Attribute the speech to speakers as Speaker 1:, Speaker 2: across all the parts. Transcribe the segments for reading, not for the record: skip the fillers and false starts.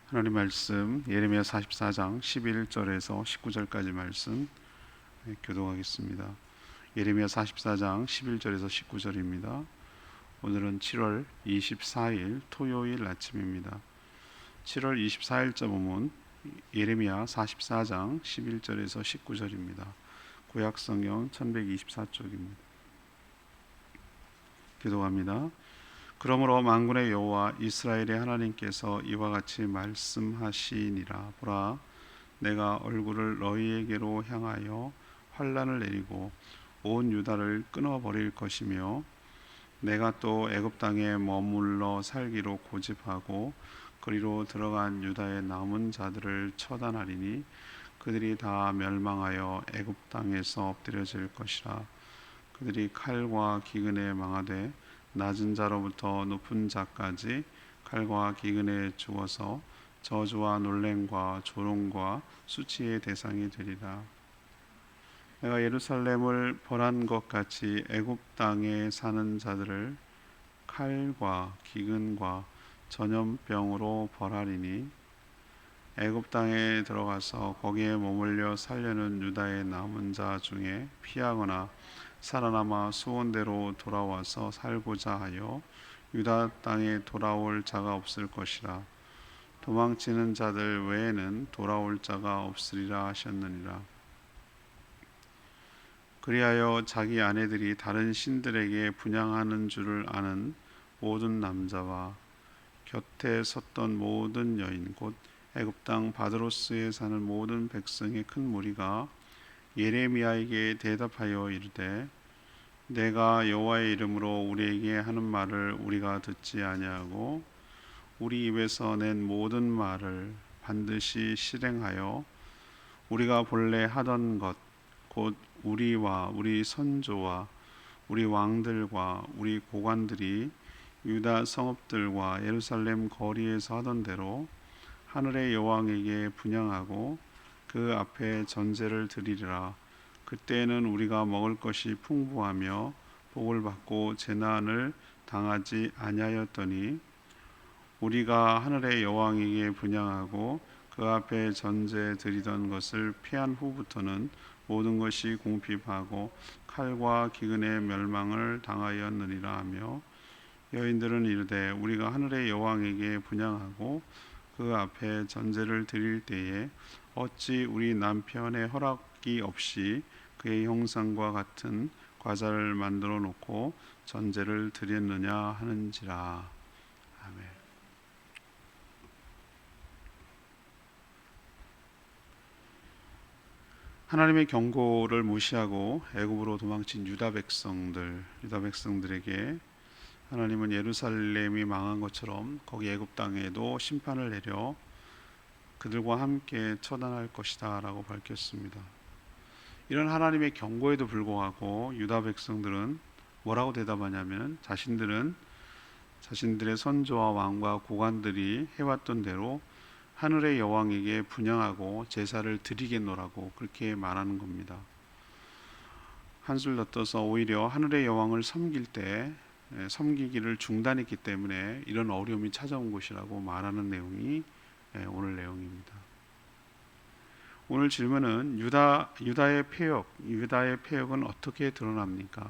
Speaker 1: 하나님 말씀 예레미야 44장 11절에서 19절까지 말씀 교독하겠습니다. 예레미야 44장 11절에서 19절입니다. 오늘은 7월 24일 토요일 아침입니다. 7월 24일자 본문 예레미야 44장 11절에서 19절입니다. 구약성경 1124쪽입니다. 기도합니다. 그러므로 만군의 여호와 이스라엘의 하나님께서 이와 같이 말씀하시니라. 보라, 내가 얼굴을 너희에게로 향하여 환난을 내리고 온 유다를 끊어버릴 것이며, 내가 또 애굽 땅에 머물러 살기로 고집하고 그리로 들어간 유다의 남은 자들을 처단하리니 그들이 다 멸망하여 애굽 땅에서 엎드려질 것이라. 그들이 칼과 기근에 망하되 낮은 자로부터 높은 자까지 칼과 기근에 죽어서 저주와 놀램과 조롱과 수치의 대상이 되리라. 내가 예루살렘을 벌한 것 같이 애굽 땅에 사는 자들을 칼과 기근과 전염병으로 벌하리니, 애굽 땅에 들어가서 거기에 머물려 살려는 유다의 남은 자 중에 피하거나 살아남아 수원대로 돌아와서 살고자 하여 유다 땅에 돌아올 자가 없을 것이라. 도망치는 자들 외에는 돌아올 자가 없으리라 하셨느니라. 그리하여 자기 아내들이 다른 신들에게 분향하는 줄을 아는 모든 남자와 곁에 섰던 모든 여인, 곧 애굽 땅 바드로스에 사는 모든 백성의 큰 무리가 예레미야에게 대답하여 이르되, 내가 여호와의 이름으로 우리에게 하는 말을 우리가 듣지 아니하고 우리 입에서 낸 모든 말을 반드시 실행하여 우리가 본래 하던 것, 곧 우리와 우리 선조와 우리 왕들과 우리 고관들이 유다 성읍들과 예루살렘 거리에서 하던 대로 하늘의 여왕에게 분향하고 그 앞에 전제를 드리리라. 그때에는 우리가 먹을 것이 풍부하며 복을 받고 재난을 당하지 아니하였더니, 우리가 하늘의 여왕에게 분향하고 그 앞에 전제 드리던 것을 피한 후부터는 모든 것이 궁핍하고 칼과 기근의 멸망을 당하였느니라 하며, 여인들은 이르되, 우리가 하늘의 여왕에게 분향하고 그 앞에 전제를 드릴 때에 어찌 우리 남편의 허락이 없이 그의 형상과 같은 과자를 만들어 놓고 전제를 드렸느냐 하는지라. 아멘. 하나님의 경고를 무시하고 애굽으로 도망친 유다 백성들에게 하나님은 예루살렘이 망한 것처럼 거기 애굽 땅에도 심판을 내려 그들과 함께 처단할 것이다 라고 밝혔습니다. 이런 하나님의 경고에도 불구하고 유다 백성들은 뭐라고 대답하냐면, 자신들의 선조와 왕과 고관들이 해왔던 대로 하늘의 여왕에게 분향하고 제사를 드리겠노라고 그렇게 말하는 겁니다. 한술 더 떠서 오히려 하늘의 여왕을 섬길 때 섬기기를 중단했기 때문에 이런 어려움이 찾아온 것이라고 말하는 내용이 오늘 내용입니다. 오늘 질문은 유다의 폐역은 어떻게 드러납니까?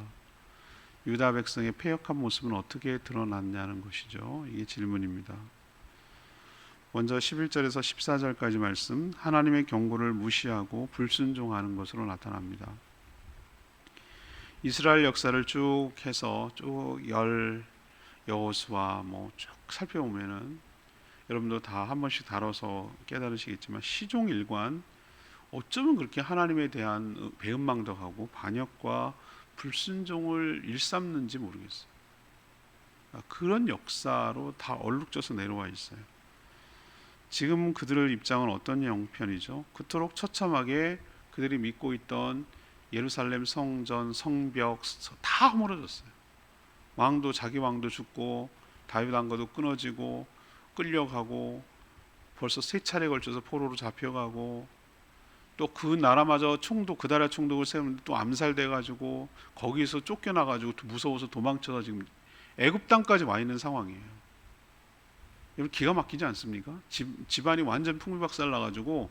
Speaker 1: 유다 백성의 폐역한 모습은 어떻게 드러났냐는 것이죠. 이게 질문입니다. 먼저 11절에서 14절까지 말씀, 하나님의 경고를 무시하고 불순종하는 것으로 나타납니다. 이스라엘 역사를 쭉 해서 여호수아 쭉 살펴보면은 여러분도 다 한 번씩 다뤄서 깨달으시겠지만, 시종일관 어쩌면 그렇게 하나님에 대한 배은망덕하고 반역과 불순종을 일삼는지 모르겠어요. 그런 역사로 다 얼룩져서 내려와 있어요. 지금 그들의 입장은 어떤 형편이죠? 그토록 처참하게 그들이 믿고 있던 예루살렘 성전, 성벽 다 허물어졌어요. 자기 왕도 죽고 다윗 왕가도 끊어지고 끌려가고 벌써 3차례 걸쳐서 포로로 잡혀가고, 또 그 나라마저 그달의 총독을 세우는데 또 암살돼가지고 거기서 쫓겨나가지고 무서워서 도망쳐서 지금 애굽 땅까지 와 있는 상황이에요. 여러분 기가 막히지 않습니까? 집안이 완전 풍비박살 나가지고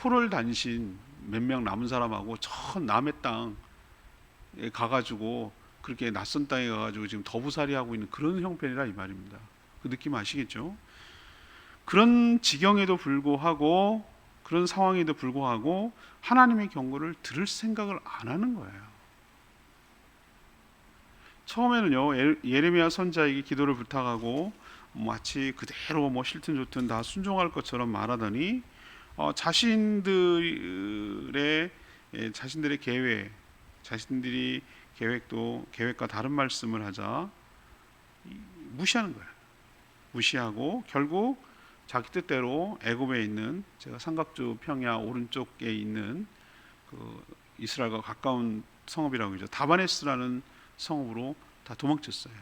Speaker 1: 호롤단신 몇 명 남은 사람하고 저 남의 땅에 가가지고 그렇게 낯선 땅에 가가지고 지금 더부살이 하고 있는 그런 형편이라 이 말입니다. 그 느낌 아시겠죠? 그런 지경에도 불구하고, 그런 상황에도 불구하고 하나님의 경고를 들을 생각을 안 하는 거예요. 처음에는요, 예레미야 선지자에게 기도를 부탁하고 마치 그대로 뭐 싫든 좋든 다 순종할 것처럼 말하더니 자신들의 계획, 자신들이 계획과 다른 말씀을 하자 무시하는 거예요. 무시하고 결국 자기 뜻대로 애굽에 있는, 제가 삼각주 평야 오른쪽에 있는 그 이스라엘과 가까운 성읍이라고 하죠. 다바네스라는 성읍으로 다 도망쳤어요.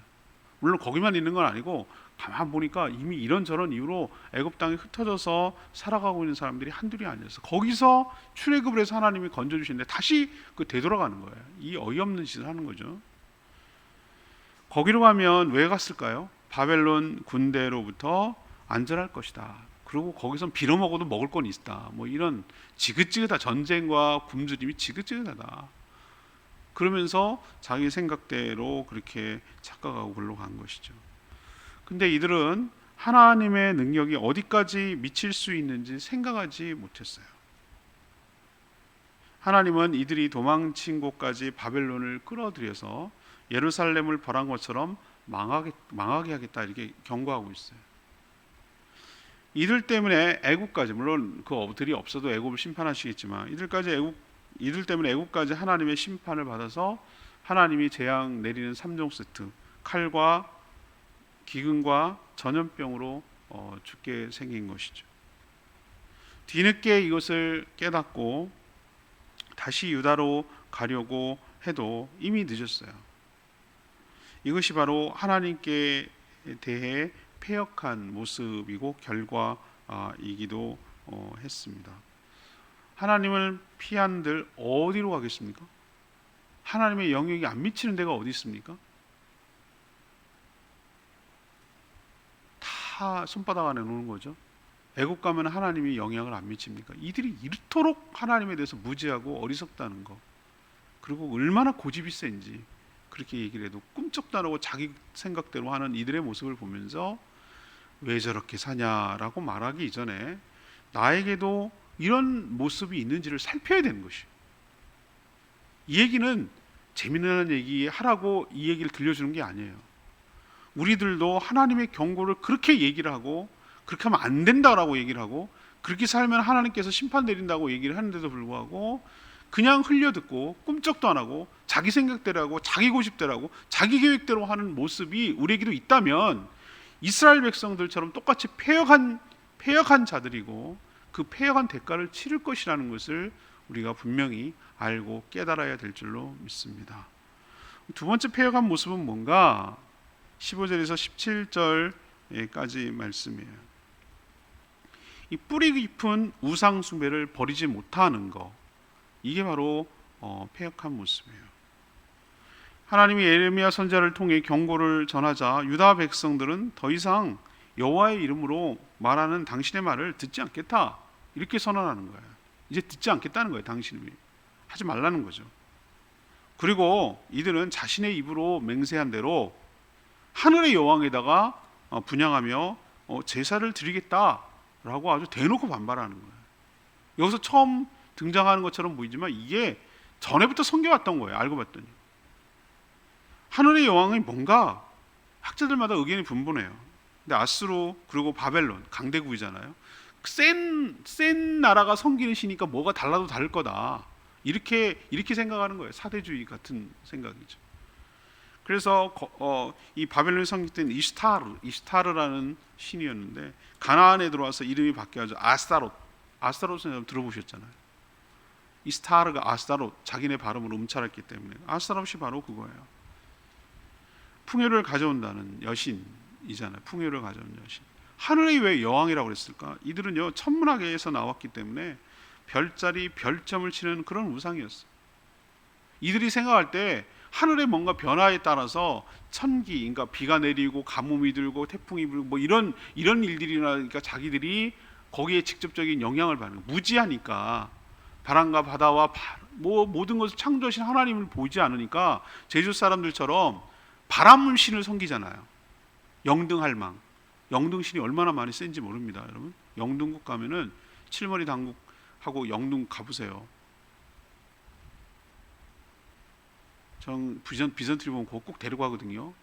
Speaker 1: 물론 거기만 있는 건 아니고 가만 보니까 이미 이런저런 이유로 애굽 땅에 흩어져서 살아가고 있는 사람들이 한둘이 아니었어. 거기서 출애굽을 해서 하나님이 건져주시는데 다시 되돌아가는 거예요. 이 어이없는 짓을 하는 거죠. 거기로 가면 왜 갔을까요? 바벨론 군대로부터 안전할 것이다. 그리고 거기선 빌어먹어도 먹을 건 있다. 뭐 이런 지긋지긋하다. 전쟁과 굶주림이 지긋지긋하다. 그러면서 자기 생각대로 그렇게 착각하고 글로 간 것이죠. 근데 이들은 하나님의 능력이 어디까지 미칠 수 있는지 생각하지 못했어요. 하나님은 이들이 도망친 곳까지 바벨론을 끌어들여서 예루살렘을 벌한 것처럼 망하게 하겠다 이렇게 경고하고 있어요. 이들 때문에 애국까지, 물론 그들이 없어도 애국을 심판하시겠지만 이들 때문에 애국까지 하나님의 심판을 받아서 하나님이 재앙 내리는 3종 세트, 칼과 기근과 전염병으로 죽게 생긴 것이죠. 뒤늦게 이것을 깨닫고 다시 유다로 가려고 해도 이미 늦었어요. 이것이 바로 하나님께 대해 패역한 모습이고 결과이기도 했습니다. 하나님을 피한들 어디로 가겠습니까? 하나님의 영역이 안 미치는 데가 어디 있습니까? 다 손바닥 안에 놓는 거죠. 애국 가면 하나님이 영향을 안 미칩니까? 이들이 이토록 하나님에 대해서 무지하고 어리석다는 거, 그리고 얼마나 고집이 센지 그렇게 얘기를 해도 꿈쩍도 안 하고 자기 생각대로 하는 이들의 모습을 보면서 왜 저렇게 사냐라고 말하기 이전에 나에게도 이런 모습이 있는지를 살펴야 되는 것이에요. 이 얘기는 재미난 얘기 하라고 이 얘기를 들려주는 게 아니에요. 우리들도 하나님의 경고를 그렇게 얘기를 하고, 그렇게 하면 안 된다라고 얘기를 하고, 그렇게 살면 하나님께서 심판 내린다고 얘기를 하는데도 불구하고 그냥 흘려듣고 꿈쩍도 안 하고 자기 생각대로 하고 자기 고집대로 하고 자기 계획대로 하는 모습이 우리에게도 있다면 이스라엘 백성들처럼 똑같이 패역한 자들이고 그 패역한 대가를 치를 것이라는 것을 우리가 분명히 알고 깨달아야 될 줄로 믿습니다. 두 번째 패역한 모습은 뭔가? 15절에서 17절까지 말씀이에요. 이 뿌리 깊은 우상 숭배를 버리지 못하는 것, 이게 바로 패역한 모습이에요. 하나님이 예레미야 선지자를 통해 경고를 전하자 유다 백성들은 더 이상 여호와의 이름으로 말하는 당신의 말을 듣지 않겠다 이렇게 선언하는 거예요. 이제 듣지 않겠다는 거예요. 당신이 하지 말라는 거죠. 그리고 이들은 자신의 입으로 맹세한 대로 하늘의 여왕에다가 분향하며 제사를 드리겠다라고 아주 대놓고 반발하는 거예요. 여기서 처음 등장하는 것처럼 보이지만 이게 전에부터 섬겨왔던 거예요. 알고 봤더니 하늘의 여왕이 뭔가 학자들마다 의견이 분분해요. 근데 아수르 그리고 바벨론 강대국이잖아요. 센 나라가 섬기는 신이니까 뭐가 달라도 다를 거다. 이렇게 생각하는 거예요. 사대주의 같은 생각이죠. 그래서 이 바벨론에 섬겼던 이스타르라는 신이었는데 가나안에 들어와서 이름이 바뀌어서 아스타롯은 들어보셨잖아요. 이스타르가 아스타롯, 자기네 발음을 음찰했기 때문에 아스타롯이 바로 그거예요. 풍요를 가져온다는 여신이잖아요. 풍요를 가져온 여신. 하늘이 왜 여왕이라고 그랬을까? 이들은요 천문학에서 나왔기 때문에 별자리 별점을 치는 그런 우상이었어요. 이들이 생각할 때 하늘의 뭔가 변화에 따라서 천기, 그러니까 비가 내리고 가뭄이 들고 태풍이 불고 뭐 이런 일들이나, 그러니까 자기들이 거기에 직접적인 영향을 받는, 무지하니까 바람과 바다와 뭐 모든 것을 창조하신 하나님을 보지 않으니까 제주 사람들처럼 바람신을 섬기잖아요. 영등할망, 영등신이 얼마나 많이 센지 모릅니다, 여러분. 영등국 가면은 칠머리 당국하고 영등 가보세요. 전 비전트리 보면 그거 꼭 데려가거든요.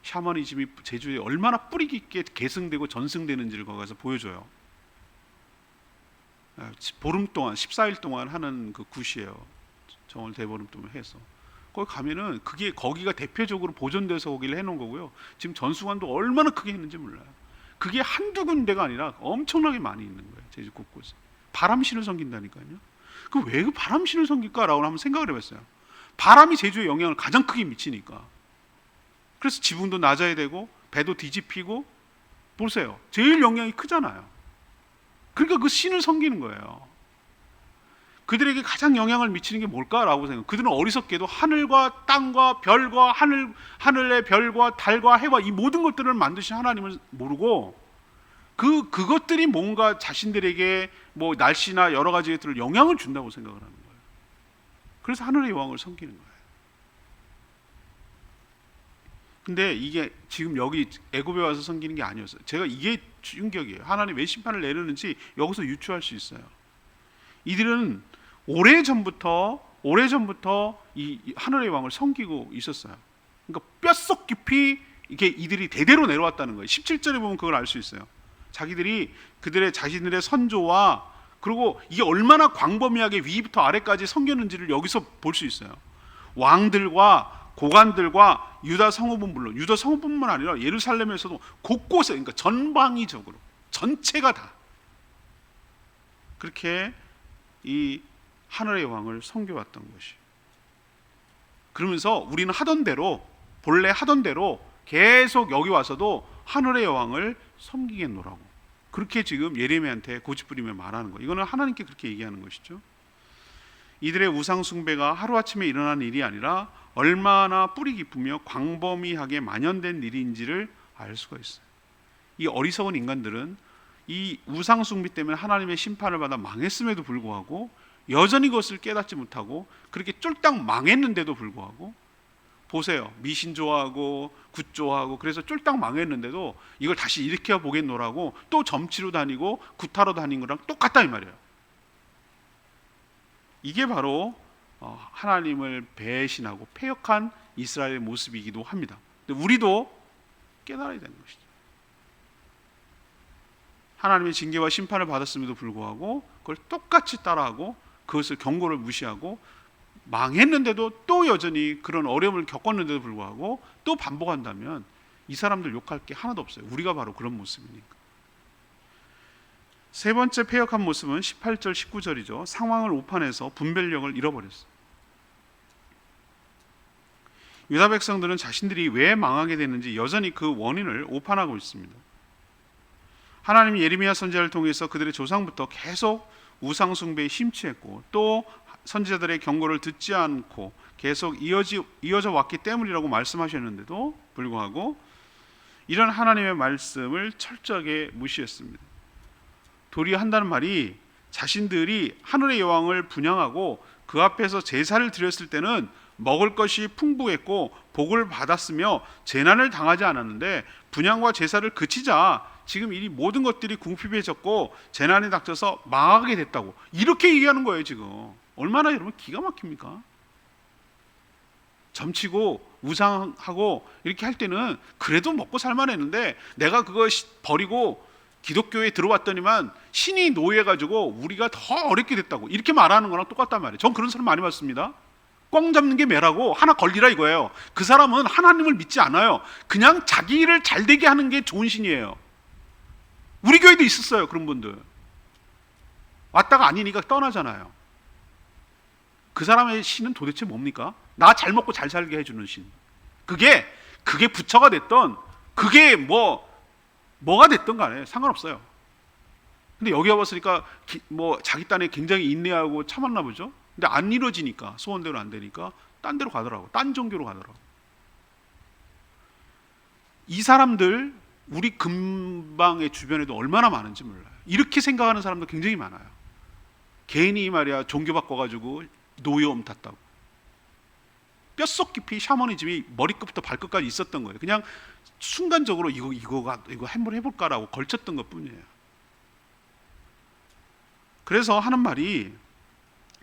Speaker 1: 샤머니즘이 제주에 얼마나 뿌리 깊게 계승되고 전승되는지를 거기 가서 보여줘요. 보름 동안 14일 동안 하는 그 굿이에요. 정월 대보름 동안 해서 거기 가면은 그게 거기가 대표적으로 보존돼서 거기를 해놓은 거고요. 지금 전수관도 얼마나 크게 했는지 몰라요. 그게 한두 군데가 아니라 엄청나게 많이 있는 거예요. 제주 곳곳에. 바람신을 섬긴다니까요. 그 왜 그 바람신을 섬길까라고 한번 생각을 해봤어요. 바람이 제주에 영향을 가장 크게 미치니까. 그래서 지붕도 낮아야 되고 배도 뒤집히고, 보세요. 제일 영향이 크잖아요. 그러니까 그 신을 섬기는 거예요. 그들에게 가장 영향을 미치는 게 뭘까라고 생각해요. 그들은 어리석게도 하늘과 땅과 별과 하늘의 별과 달과 해와 이 모든 것들을 만드신 하나님을 모르고 그것들이 뭔가 자신들에게 뭐 날씨나 여러 가지 것들을 영향을 준다고 생각을 하는 거예요. 그래서 하늘의 여왕을 섬기는 거예요. 근데 이게 지금 여기 애굽에 와서 섬기는 게 아니었어요. 제가 이게 충격이에요. 하나님 왜 심판을 내리는지 여기서 유추할 수 있어요. 이들은 오래전부터 이 하늘의 왕을 섬기고 있었어요. 그러니까 뼛속 깊이 이게 이들이 대대로 내려왔다는 거예요. 17절에 보면 그걸 알 수 있어요. 자기들이 자신들의 선조와, 그리고 이게 얼마나 광범위하게 위부터 아래까지 섬겼는지를 여기서 볼 수 있어요. 왕들과 고관들과 유다 성읍은 물론, 유다 성읍뿐만 아니라 예루살렘에서도 곳곳에, 그러니까 전방위적으로 전체가 다 그렇게 이 하늘의 왕을 섬겨왔던 것이. 그러면서 우리는 본래 하던 대로 계속 여기 와서도 하늘의 여왕을 섬기겠노라고, 그렇게 지금 예레미야한테 고집부리며 말하는 거예요. 이거는 하나님께 그렇게 얘기하는 것이죠. 이들의 우상 숭배가 하루아침에 일어난 일이 아니라 얼마나 뿌리 깊으며 광범위하게 만연된 일인지를 알 수가 있어요. 이 어리석은 인간들은 이 우상 숭배 때문에 하나님의 심판을 받아 망했음에도 불구하고 여전히 그것을 깨닫지 못하고 그렇게 쫄딱 망했는데도 불구하고, 보세요. 미신 좋아하고 굿 좋아하고 그래서 쫄딱 망했는데도 이걸 다시 일으켜 보겠노라고 또 점치러 다니고 굿하러 다닌 거랑 똑같다 이 말이에요. 이게 바로 하나님을 배신하고 패역한 이스라엘의 모습이기도 합니다. 근데 우리도 깨달아야 되는 것이죠. 하나님의 징계와 심판을 받았음에도 불구하고 그걸 똑같이 따라하고 그것을 경고를 무시하고 망했는데도 또 여전히 그런 어려움을 겪었는데도 불구하고 또 반복한다면 이 사람들 욕할 게 하나도 없어요. 우리가 바로 그런 모습이니까. 세 번째 패역한 모습은 18절 19절이죠. 상황을 오판해서 분별력을 잃어버렸어요. 유다 백성들은 자신들이 왜 망하게 됐는지 여전히 그 원인을 오판하고 있습니다. 하나님이 예레미야 선지자를 통해서 그들의 조상부터 계속 우상 숭배에 심취했고 또 선지자들의 경고를 듣지 않고 계속 이어져 왔기 때문이라고 말씀하셨는데도 불구하고 이런 하나님의 말씀을 철저하게 무시했습니다. 도리어 한다는 말이 자신들이 하늘의 여왕을 분향하고 그 앞에서 제사를 드렸을 때는 먹을 것이 풍부했고 복을 받았으며 재난을 당하지 않았는데 분향과 제사를 그치자 지금 이 모든 것들이 궁핍해졌고 재난이 닥쳐서 망하게 됐다고 이렇게 얘기하는 거예요. 지금 얼마나 여러분 기가 막힙니까? 점치고 우상하고 이렇게 할 때는 그래도 먹고 살만했는데 내가 그거 버리고 기독교에 들어왔더니만 신이 노예해가지고 우리가 더 어렵게 됐다고 이렇게 말하는 거랑 똑같단 말이에요. 전 그런 사람 많이 봤습니다. 꽝 잡는 게 매라고 하나 걸리라 이거예요. 그 사람은 하나님을 믿지 않아요. 그냥 자기 일을 잘 되게 하는 게 좋은 신이에요. 우리 교회도 있었어요. 그런 분들 왔다가 아니니까 떠나잖아요. 그 사람의 신은 도대체 뭡니까? 나 잘 먹고 잘 살게 해주는 신. 그게 부처가 됐던 그게 뭐가 됐던 간에 상관없어요. 근데 여기 와봤으니까 자기 딴에 굉장히 인내하고 참았나 보죠. 근데 안 이루어지니까 소원대로 안 되니까 딴 데로 가더라고. 딴 종교로 가더라고. 이 사람들 우리 근방의 주변에도 얼마나 많은지 몰라요. 이렇게 생각하는 사람도 굉장히 많아요. 괜히 말이야 종교 바꿔가지고 노여움 탔다고. 뼛속 깊이 샤머니즘이 머리끝부터 발끝까지 있었던 거예요. 그냥 순간적으로 이거 한번 해볼까라고 걸쳤던 것뿐이에요. 그래서 하는 말이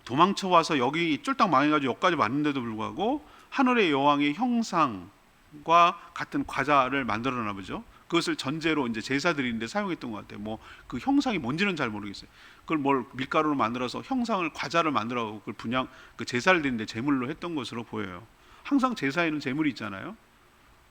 Speaker 1: 도망쳐 와서 여기 쫄딱 망해가지고 여기까지 왔는데도 불구하고 하늘의 여왕의 형상과 같은 과자를 만들어나 보죠. 그것을 전제로 이제 제사 드리는데 사용했던 것 같아요. 뭐 그 형상이 뭔지는 잘 모르겠어요. 그걸 뭘 밀가루로 만들어서 형상을 과자를 만들어 그걸 분양 그 제사를 드리는데 제물로 했던 것으로 보여요. 항상 제사에는 제물이 있잖아요.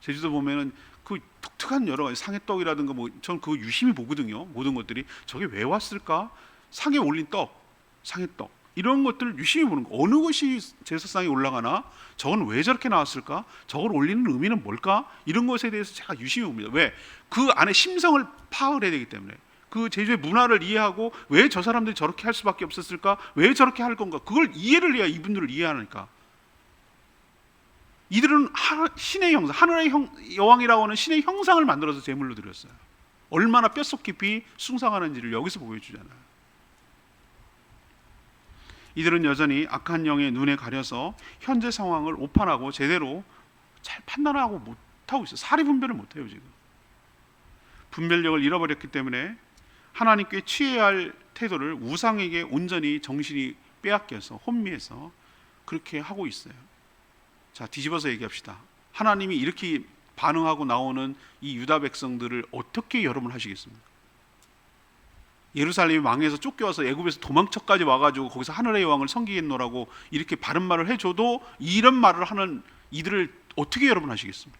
Speaker 1: 제주도 보면은 그 독특한 여러 가지 상해떡이라든가 뭐 전 그거 유심히 보거든요. 모든 것들이 저게 왜 왔을까? 상에 올린 떡, 상해떡 이런 것들을 유심히 보는 거. 어느 것이 제사상에 올라가나? 저건 왜 저렇게 나왔을까? 저걸 올리는 의미는 뭘까? 이런 것에 대해서 제가 유심히 봅니다. 왜? 그 안에 심성을 파악을 해야 되기 때문에. 그 제주의 문화를 이해하고 왜 저 사람들이 저렇게 할 수밖에 없었을까? 왜 저렇게 할 건가? 그걸 이해를 해야 이분들을 이해하니까. 이들은 신의 형상, 하늘의 여왕이라고 하는 신의 형상을 만들어서 제물로 드렸어요. 얼마나 뼛속 깊이 숭상하는지를 여기서 보여주잖아요. 이들은 여전히 악한 영의 눈에 가려서 현재 상황을 오판하고 제대로 잘 판단하고 못하고 있어요. 사리 분별을 못해요. 지금 분별력을 잃어버렸기 때문에 하나님께 취해야 할 태도를 우상에게 온전히 정신이 빼앗겨서 혼미해서 그렇게 하고 있어요. 자, 뒤집어서 얘기합시다. 하나님이 이렇게 반응하고 나오는 이 유다 백성들을 어떻게 여러분 하시겠습니까? 예루살렘이 망해서 쫓겨와서 애굽에서 도망쳐까지 와가지고 거기서 하늘의 여왕을 섬기겠노라고 이렇게 바른 말을 해줘도 이런 말을 하는 이들을 어떻게 여러분 하시겠습니까?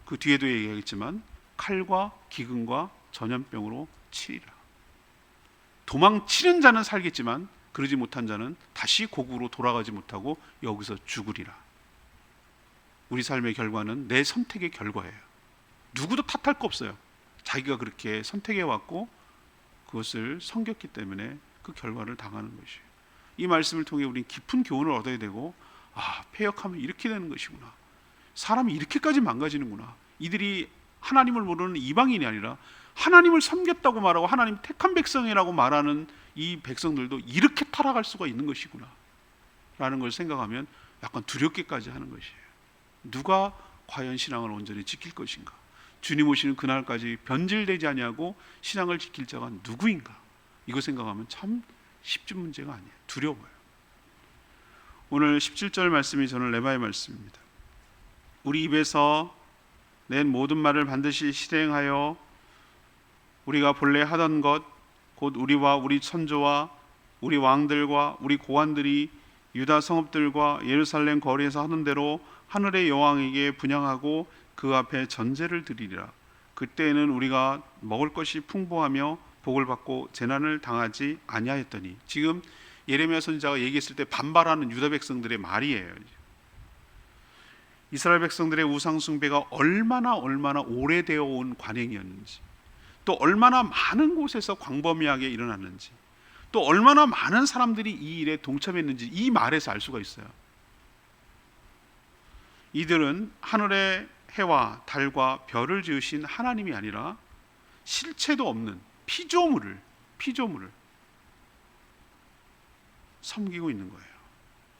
Speaker 1: 그 뒤에도 얘기하겠지만 칼과 기근과 전염병으로 치리라. 도망치는 자는 살겠지만 그러지 못한 자는 다시 고국으로 돌아가지 못하고 여기서 죽으리라. 우리 삶의 결과는 내 선택의 결과예요. 누구도 탓할 거 없어요. 자기가 그렇게 선택해 왔고 그것을 섬겼기 때문에 그 결과를 당하는 것이에요. 이 말씀을 통해 우리는 깊은 교훈을 얻어야 되고, 패역하면 이렇게 되는 것이구나. 사람이 이렇게까지 망가지는구나. 이들이 하나님을 모르는 이방인이 아니라 하나님을 섬겼다고 말하고 하나님 택한 백성이라고 말하는 이 백성들도 이렇게 타락할 수가 있는 것이구나 라는 걸 생각하면 약간 두렵게까지 하는 것이에요. 누가 과연 신앙을 온전히 지킬 것인가? 주님 오시는 그날까지 변질되지 아니하고 신앙을 지킬 자가 누구인가? 이거 생각하면 참 쉽지 문제가 아니에요. 두려워요. 오늘 17절 말씀이 저는 레바의 말씀입니다. 우리 입에서 낸 모든 말을 반드시 실행하여 우리가 본래 하던 것 곧 우리와 우리 선조와 우리 왕들과 우리 고관들이 유다 성읍들과 예루살렘 거리에서 하는 대로 하늘의 여왕에게 분향하고 그 앞에 전제를 드리리라. 그때에는 우리가 먹을 것이 풍부하며 복을 받고 재난을 당하지 아니하였더니. 지금 예레미야 선지자가 얘기했을 때 반발하는 유다 백성들의 말이에요. 이스라엘 백성들의 우상 숭배가 얼마나 오래되어 온 관행이었는지, 또 얼마나 많은 곳에서 광범위하게 일어났는지, 또 얼마나 많은 사람들이 이 일에 동참했는지 이 말에서 알 수가 있어요. 이들은 하늘의 해와 달과 별을 지으신 하나님이 아니라 실체도 없는 피조물을 섬기고 있는 거예요.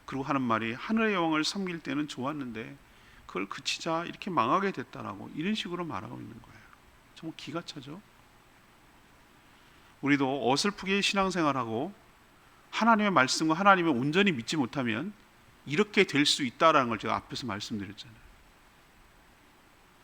Speaker 1: 그리고 하는 말이 하늘의 여왕을 섬길 때는 좋았는데 그걸 그치자 이렇게 망하게 됐다라고 이런 식으로 말하고 있는 거예요. 정말 기가 차죠. 우리도 어설프게 신앙생활하고 하나님의 말씀과 하나님을 온전히 믿지 못하면 이렇게 될 수 있다라는 걸 제가 앞에서 말씀드렸잖아요.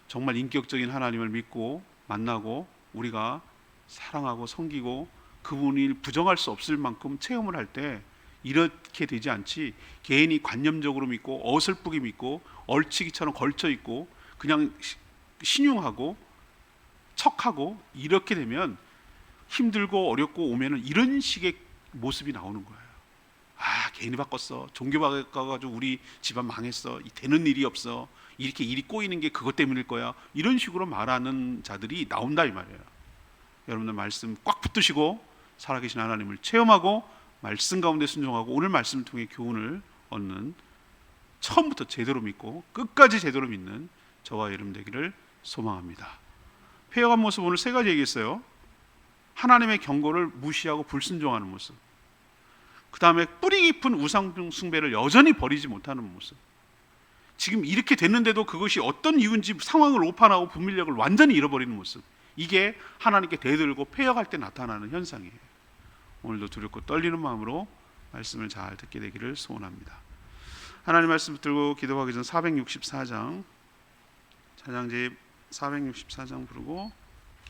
Speaker 1: 정말 인격적인 하나님을 믿고 만나고 우리가 사랑하고 섬기고 그분이 부정할 수 없을 만큼 체험을 할 때 이렇게 되지 않지, 개인이 관념적으로 믿고 어설프게 믿고 얼치기처럼 걸쳐 있고 그냥 신용하고 척하고 이렇게 되면 힘들고 어렵고 오면은 이런 식의 모습이 나오는 거예요. 개인이 바꿨어, 종교 바꿔가지고 우리 집안 망했어, 되는 일이 없어, 이렇게 일이 꼬이는 게 그것 때문일 거야, 이런 식으로 말하는 자들이 나온다 이 말이에요. 여러분들 말씀 꽉 붙드시고 살아계신 하나님을 체험하고 말씀 가운데 순종하고 오늘 말씀을 통해 교훈을 얻는, 처음부터 제대로 믿고 끝까지 제대로 믿는 저와 여러분 되기를 소망합니다. 회역한 모습 오늘 세 가지 얘기했어요. 하나님의 경고를 무시하고 불순종하는 모습, 그 다음에 뿌리 깊은 우상 숭배를 여전히 버리지 못하는 모습, 지금 이렇게 됐는데도 그것이 어떤 이유인지 상황을 오판하고 분별력을 완전히 잃어버리는 모습, 이게 하나님께 대들고 패역할 때 나타나는 현상이에요. 오늘도 두렵고 떨리는 마음으로 말씀을 잘 듣게 되기를 소원합니다. 하나님 말씀 들고 기도하기 전 464장 찬양집 464장 부르고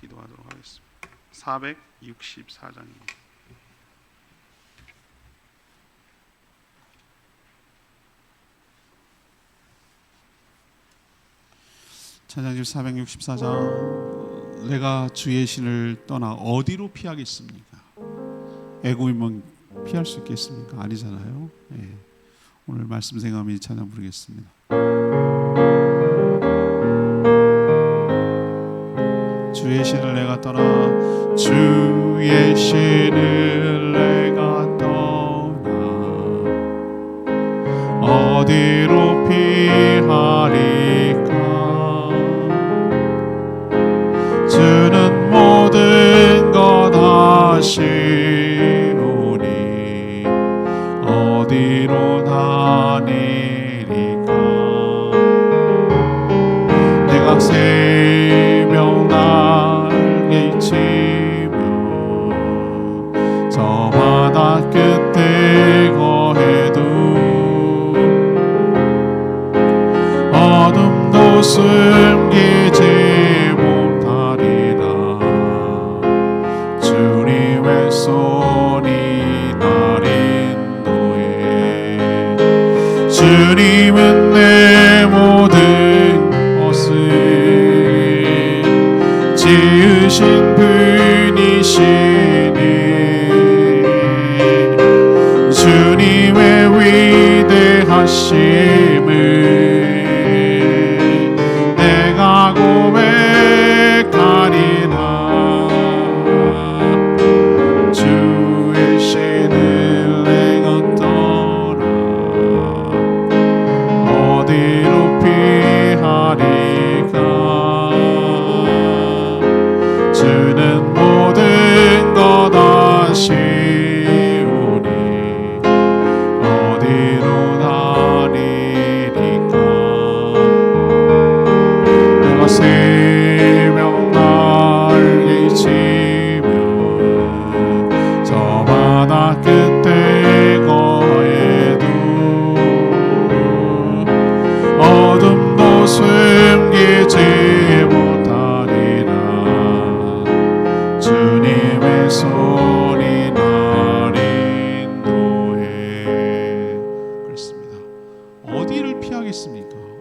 Speaker 1: 기도하도록 하겠습니다. 464장입니다. 찬양집 464장. 내가 주의 신을 떠나 어디로 피하겠습니까? 애굽이면 피할 수 있겠습니까? 아니잖아요. 예. 오늘 말씀 생각하며 이 찬양 부르겠습니다. 주의 신을 내가 떠나, 주의 신을 내가 떠나 어디로 피하리까? 주는 모든 것 아시오니 어디로 다니리까? 내가 새벽 날개 치며 저 바다 끝에 거해도 어둠도 숨기지 손이 날 인도해. 주님은 내 모든 것을 지으신 분이시니 주님의 위대하심을 내가 고백하리라.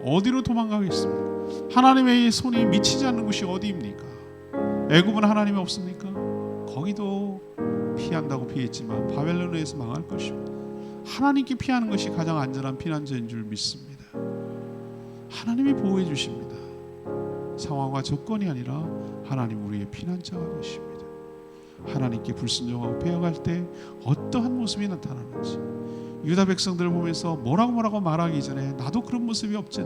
Speaker 1: 어디로 도망가겠습니까? 하나님의 손이 미치지 않는 곳이 어디입니까? 애굽은 하나님이 없습니까? 거기도 피한다고 피했지만 바벨론에서 망할 것입니다. 하나님께 피하는 것이 가장 안전한 피난처인 줄 믿습니다. 하나님이 보호해 주십니다. 상황과 조건이 아니라 하나님 우리의 피난처가 되십니다. 하나님께 불순종하고 패역할 때 어떠한 모습이 나타나는지, 유다 백성들을 보면서 뭐라고 말하기 전에 나도 그런 모습이 없지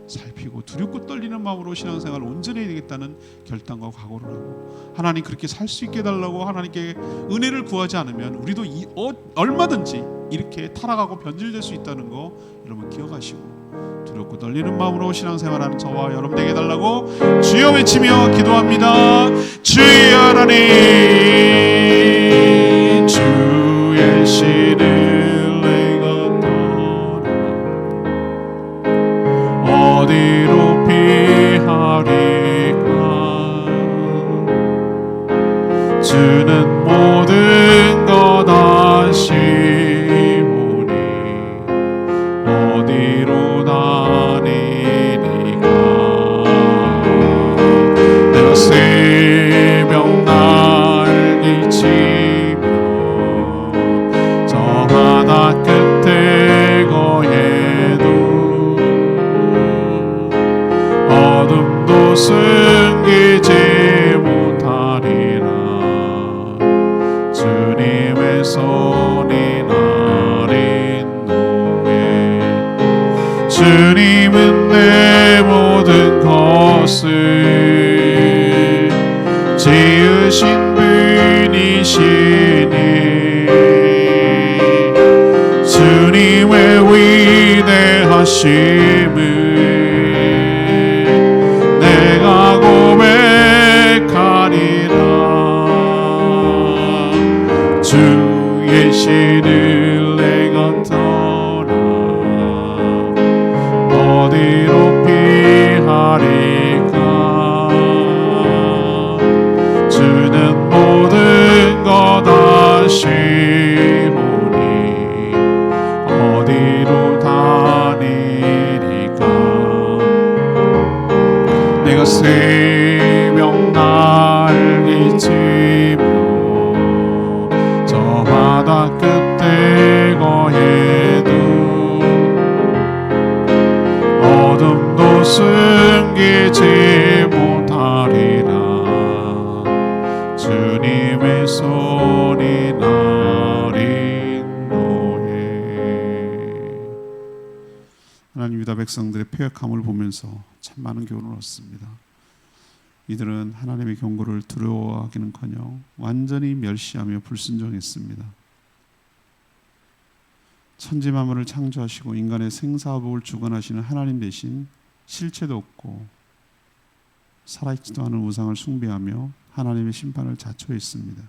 Speaker 1: 살피고 두렵고 떨리는 마음으로 신앙생활을 온전히 해야 되겠다는 결단과 각오를 하고, 하나님 그렇게 살 수 있게 해달라고 하나님께 은혜를 구하지 않으면 우리도 얼마든지 이렇게 타락하고 변질될 수 있다는 거 여러분 기억하시고, 두렵고 떨리는 마음으로 신앙생활하는 저와 여러분 되게 해달라고 주여 외치며 기도합니다. 주여 하나님, 주의 신을 내가 떠나 어디로 피하리까? 주는 모든 것 아시오니 어디로 다니리까? 내가 새벽 날개 치며 저 바다 끝에 거해도 어둠도 숨기지 못하리라. 주님의 손 분이시니 주님의 위대하심을 내가 고백하리라. 주의 신을 내가 떠나 어디로 피하리까. 주는 모든 것 아시오니 어디로 다니리까. 내가 새벽 날개치며 저 바다 끝에 거해도 어둠도 숨기지 못하리라. 주님의 손이 나를 인도해. 하나님, 유다 백성들의 패역함을 보면서 참 많은 교훈을 얻습니다. 이들은 하나님의 경고를 두려워하기는커녕 완전히 멸시하며 불순종했습니다. 천지 만물을 창조하시고 인간의 생사복을 주관하시는 하나님 대신 실체도 없고 살아있지도 않은 우상을 숭배하며 하나님의 심판을 자초했습니다.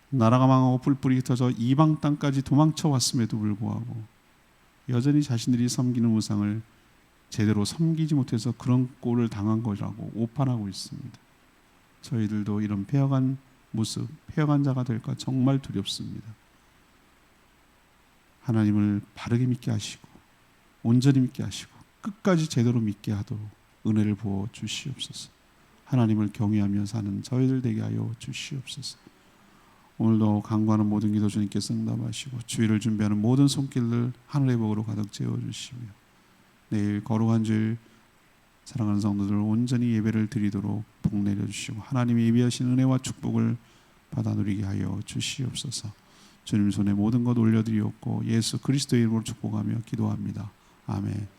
Speaker 1: 나라가 망하고 뿔뿔이 흩어져 이방 땅까지 도망쳐 왔음에도 불구하고 여전히 자신들이 섬기는 우상을 제대로 섬기지 못해서 그런 꼴을 당한 것이라고 오판하고 있습니다. 저희들도 이런 패역한 모습, 패역한 자가 될까 정말 두렵습니다. 하나님을 바르게 믿게 하시고 온전히 믿게 하시고 끝까지 제대로 믿게 하도록 은혜를 부어 주시옵소서. 하나님을 경외하며 사는 저희들 되게 하여 주시옵소서. 오늘도 간구하는 모든 기도 주님께서 응답하시고 주일을 준비하는 모든 손길을 하늘의 복으로 가득 채워주시며 내일 거룩한 주일 사랑하는 성도들 온전히 예배를 드리도록 복 내려주시고 하나님이 예비하신 은혜와 축복을 받아 누리게 하여 주시옵소서. 주님 손에 모든 것 올려드리옵고 예수 그리스도의 이름으로 축복하며 기도합니다. 아멘.